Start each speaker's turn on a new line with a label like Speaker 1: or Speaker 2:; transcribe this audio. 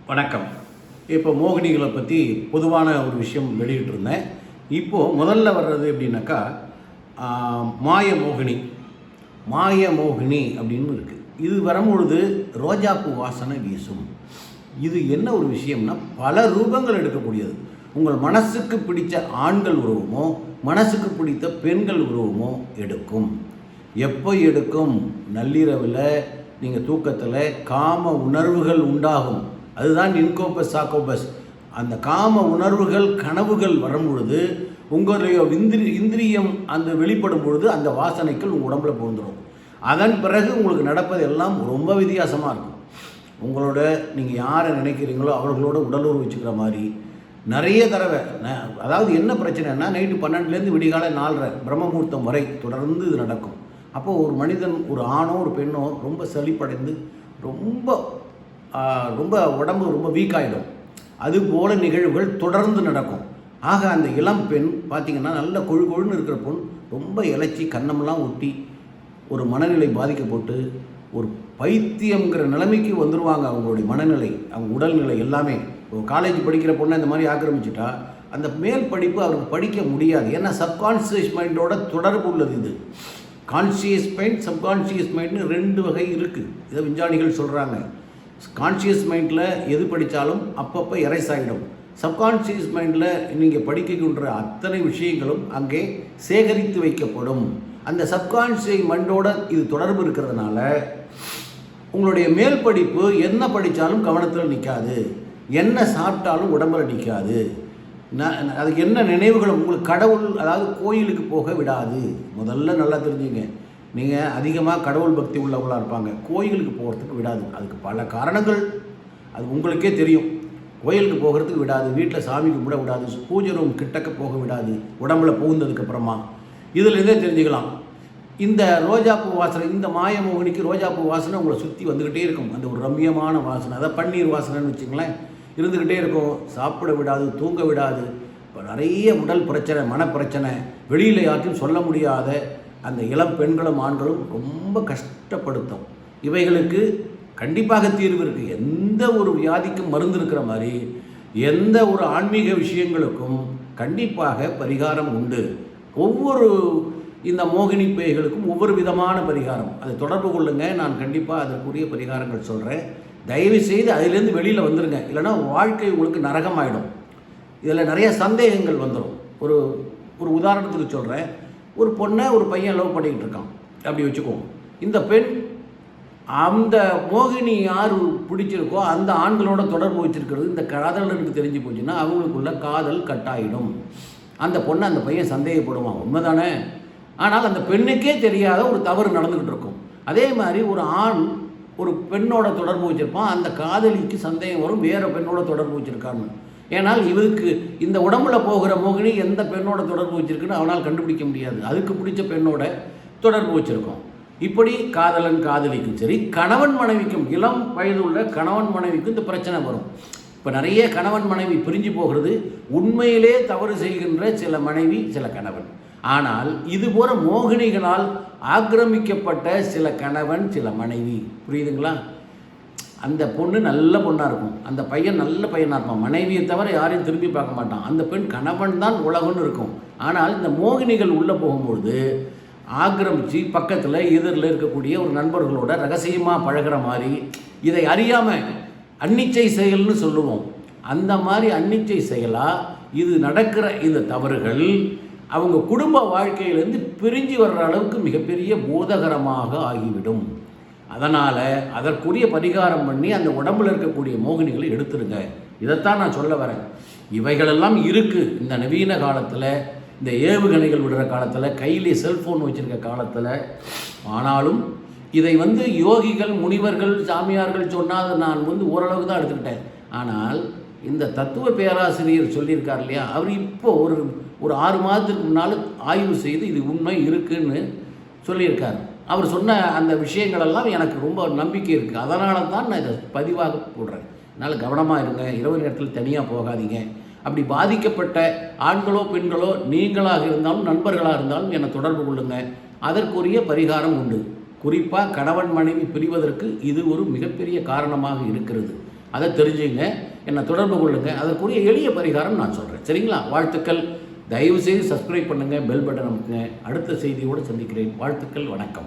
Speaker 1: வணக்கம். இப்போ மோகினிகளை பற்றி பொதுவான ஒரு விஷயம் வெளியிட்டிருந்தேன். இப்போது முதல்ல வர்றது எப்படின்னாக்கா மாய மோகினி. மாய மோகினி அப்படின்னு இருக்குது. இது வரும்பொழுது ரோஜாப்பூ வாசனை வீசும். இது என்ன ஒரு விஷயம்னா பல ரூபங்கள் எடுக்கக்கூடியது. உங்கள் மனசுக்கு பிடித்த ஆண்கள் உருவமோ மனசுக்கு பிடித்த பெண்கள் உருவமோ எடுக்கும். எப்போ எடுக்கும்? நள்ளிரவில் நீங்கள் தூக்கத்தில் காம உணர்வுகள் உண்டாகும். அதுதான் இன்கோபஸ் சாக்கோபஸ். அந்த காம உணர்வுகள் கனவுகள் வரும்பொழுது உங்களுடைய இந்திரியம் அந்த வெளிப்படும் பொழுது அந்த வாசனைகள் உங்கள் உடம்புல புகுந்துடும். அதன் பிறகு உங்களுக்கு நடப்பது எல்லாம் ரொம்ப வித்தியாசமாக இருக்கும். உங்களோட நீங்கள் யாரை நினைக்கிறீங்களோ அவர்களோட உடலுறவு வச்சுக்கிற மாதிரி நிறைய தடவை. அதாவது என்ன பிரச்சனைனா நைட்டு 12லேருந்து விடிகாலை 4:30 பிரம்மமுகூர்த்தம் வரை தொடர்ந்து இது நடக்கும். அப்போது ஒரு மனிதன், ஒரு ஆணோ ஒரு பெண்ணோ ரொம்ப சலிப்படைந்து ரொம்ப உடம்பு ரொம்ப வீக்காகிடும். அதுபோல நிகழ்வுகள் தொடர்ந்து நடக்கும். ஆக அந்த இளம் பெண் பார்த்திங்கன்னா நல்ல கொழுன்னு இருக்கிற பொண் ரொம்ப இலைச்சி கண்ணமெல்லாம் ஒட்டி ஒரு மனநிலை பாதிக்கப்பட்டு ஒரு பைத்தியங்கிற நிலைமைக்கு வந்துடுவாங்க. அவங்களுடைய மனநிலை, அவங்க உடல்நிலை எல்லாமே. காலேஜ் படிக்கிற பொண்ணை இந்த மாதிரி ஆக்கிரமிச்சிட்டா அந்த மேல் படிப்பு அவருக்கு படிக்க முடியாது. ஏன்னா சப்கான்ஷியஸ் மைண்டோட தொடர்பு உள்ளது இது. கான்ஷியஸ் மைண்ட், சப்கான்ஷியஸ் மைண்ட்னு 2 வகை இருக்குது. இதை விஞ்ஞானிகள் சொல்கிறாங்க. கான்ஷியஸ் மைண்டில் எது படித்தாலும் அப்பப்போ எரேஸ் ஆகிடும். சப்கான்ஷியஸ் மைண்டில் நீங்கள் படிக்கின்ற அத்தனை விஷயங்களும் அங்கே சேகரித்து வைக்கப்படும். அந்த சப்கான்ஷியஸ் மைண்டோட இது தொடர்பு இருக்கிறதுனால உங்களுடைய மேல் படிப்பு என்ன படித்தாலும் கவனத்தில் நிற்காது, என்ன சாப்பிட்டாலும் உடம்பில் நிற்காது. அதுக்கு என்ன நினைவுகளும் உங்களுக்கு கடவுள், அதாவது கோயிலுக்கு போக விடாது. முதல்ல நல்லா தெரிஞ்சுங்க. நீங்கள் அதிகமாக கடவுள் பக்தி உள்ளவங்களாக இருப்பாங்க, கோயிலுக்கு போகிறதுக்கு விடாது. அதுக்கு பல காரணங்கள் அது உங்களுக்கே தெரியும். கோயிலுக்கு போகிறதுக்கு விடாது, வீட்டில் சாமி கும்பிட விடாது, பூஜை ரூம் கிட்டக்க போக விடாது, உடம்புல புகுந்ததுக்கப்புறமா. இதில் இருந்தே தெரிஞ்சுக்கலாம். இந்த ரோஜாப்பூ வாசனை, இந்த மாய மோகினிக்கு ரோஜாப்பூ வாசனை உங்களை சுற்றி வந்துக்கிட்டே இருக்கும். அந்த ஒரு ரம்மியமான வாசனை, அதாவது பன்னீர் வாசனைன்னு வச்சுங்களேன், இருந்துக்கிட்டே இருக்கும். சாப்பிட விடாது, தூங்க விடாது. இப்போ நிறைய உடல் பிரச்சனை, மனப்பிரச்சனை, வெளியில் யார்ட்டையும் சொல்ல முடியாத அந்த இளம் பெண்களும் ஆண்களும் ரொம்ப கஷ்டப்படுத்தும். இவைகளுக்கு கண்டிப்பாக தீர்வு இருக்குது. எந்த ஒரு வியாதிக்கும் மருந்து இருக்கிற மாதிரி எந்த ஒரு ஆன்மீக விஷயங்களுக்கும் கண்டிப்பாக பரிகாரம் உண்டு. ஒவ்வொரு இந்த மோகினி பேய்களுக்கும் ஒவ்வொரு விதமான பரிகாரம். அதை தொடர்பு கொள்ளுங்கள். நான் கண்டிப்பாக அதற்குரிய பரிகாரங்கள் சொல்கிறேன். தயவு செய்து அதிலேருந்து வெளியில் வந்துடுங்க. இல்லைனா வாழ்க்கை உங்களுக்கு நரகமாயிடும். இதில் நிறைய சந்தேகங்கள் வந்துடும். ஒரு உதாரணத்துக்கு சொல்கிறேன். ஒரு பொண்ணை ஒரு பையன் லவ் பண்ணிக்கிட்டு இருக்கான் அப்படி வச்சுக்குவோம். இந்த பெண் அந்த மோகினி யார் பிடிச்சிருக்கோ அந்த ஆண்களோட தொடர்பு வச்சுருக்கிறது இந்த காதலனுக்கு தெரிஞ்சு போச்சுன்னா அவங்களுக்குள்ள காதல் கட்டாயிடும். அந்த பொண்ணை அந்த பையன் சந்தேகப்படுவான், உண்மைதானே? ஆனால் அந்த பெண்ணுக்கே தெரியாத ஒரு தவறு நடந்துக்கிட்டு இருக்கும். அதே மாதிரி ஒரு ஆண் ஒரு பெண்ணோட தொடர்பு வச்சுருப்பான், அந்த காதலிக்கு சந்தேகம் வரும் வேறு பெண்ணோட தொடர்பு வச்சுருக்கான்னு. ஏன்னால் இவருக்கு இந்த உடம்புல போகிற மோகினி எந்த பெண்ணோட தொடர்பு வச்சுருக்குன்னு அவனால் கண்டுபிடிக்க முடியாது. அதுக்கு பிடிச்ச பெண்ணோட தொடர்பு வச்சுருக்கோம். இப்படி காதலன் காதலிக்கும் சரி, கணவன் மனைவிக்கும், இளம் வயது உள்ள கணவன் மனைவிக்கும் இந்த பிரச்சனை வரும். இப்போ நிறைய கணவன் மனைவி பிரிஞ்சு போகிறது உண்மையிலே தவறு செய்கின்ற சில மனைவி, சில கணவன். ஆனால் இதுபோல மோகினிகளால் ஆக்கிரமிக்கப்பட்ட சில கணவன், சில மனைவி. புரியுதுங்களா? அந்த பொண்ணு நல்ல பொண்ணாக இருக்கும், அந்த பையன் நல்ல பையனாக இருப்பான், மனைவியை தவிர யாரையும் திரும்பி பார்க்க மாட்டான். அந்த பெண் கணவன் தான் உலகம்னு இருக்கும். ஆனால் இந்த மோகினிகள் உள்ளே போகும்பொழுது ஆக்கிரமித்து பக்கத்தில் எதிரில் இருக்கக்கூடிய ஒரு நண்பர்களோட ரகசியமாக பழகிற மாதிரி, இதை அறியாமல் அன்னிச்சை செயல்னு சொல்லுவோம். அந்த மாதிரி அன்னிச்சை செயலாக இது நடக்கிற இந்த தவறுகள் அவங்க குடும்ப வாழ்க்கையிலேருந்து பிரிஞ்சு வர்ற அளவுக்கு மிகப்பெரிய போதகரமாக ஆகிவிடும். அதனால் அதற்குரிய பரிகாரம் பண்ணி அந்த உடம்பில் இருக்கக்கூடிய மோகினிகளை எடுத்துருங்க. இதைத்தான் நான் சொல்ல வரேன். இவைகளெல்லாம் இருக்குது இந்த நவீன காலத்தில், இந்த ஏவுகணைகள் விடுற காலத்தில், கையிலே செல்ஃபோன் வச்சுருக்க காலத்தில். ஆனாலும் இதை யோகிகள், முனிவர்கள், சாமியார்கள் சொன்னால் நான் ஓரளவுக்கு தான் எடுத்துக்கிட்டேன். ஆனால் இந்த தத்துவ பேராசிரியர் சொல்லியிருக்கார் இல்லையா, அவர் இப்போ ஒரு 6 மாதத்துக்கு முன்னால் ஆய்வு செய்து இது உண்மை இருக்குன்னு சொல்லியிருக்கார். அவர் சொன்ன அந்த விஷயங்களெல்லாம் எனக்கு ரொம்ப நம்பிக்கை இருக்குது. அதனால தான் நான் இதை பதிவாக போடுறேன். அதனால் கவனமாக இருங்க. இரவு நேரத்தில் தனியாக போகாதீங்க. அப்படி பாதிக்கப்பட்ட ஆண்களோ பெண்களோ நீங்களாக இருந்தாலும் நண்பர்களாக இருந்தாலும் என்னை தொடர்பு கொள்ளுங்கள். அதற்குரிய பரிகாரம் உண்டு. குறிப்பாக கணவன் மனைவி பிரிவதற்கு இது ஒரு மிகப்பெரிய காரணமாக இருக்கிறது. அதை தெரிஞ்சுங்க, என்னை தொடர்பு கொள்ளுங்கள். அதற்குரிய எளிய பரிகாரம் நான் சொல்கிறேன். சரிங்களா? வாழ்த்துக்கள். தயவுசெய்து சப்ஸ்கிரைப் பண்ணுங்கள், பெல் பட்டன் அமுக்குங்க. அடுத்த செய்தியோடு சந்திக்கிறேன். வாழ்த்துக்கள். வணக்கம்.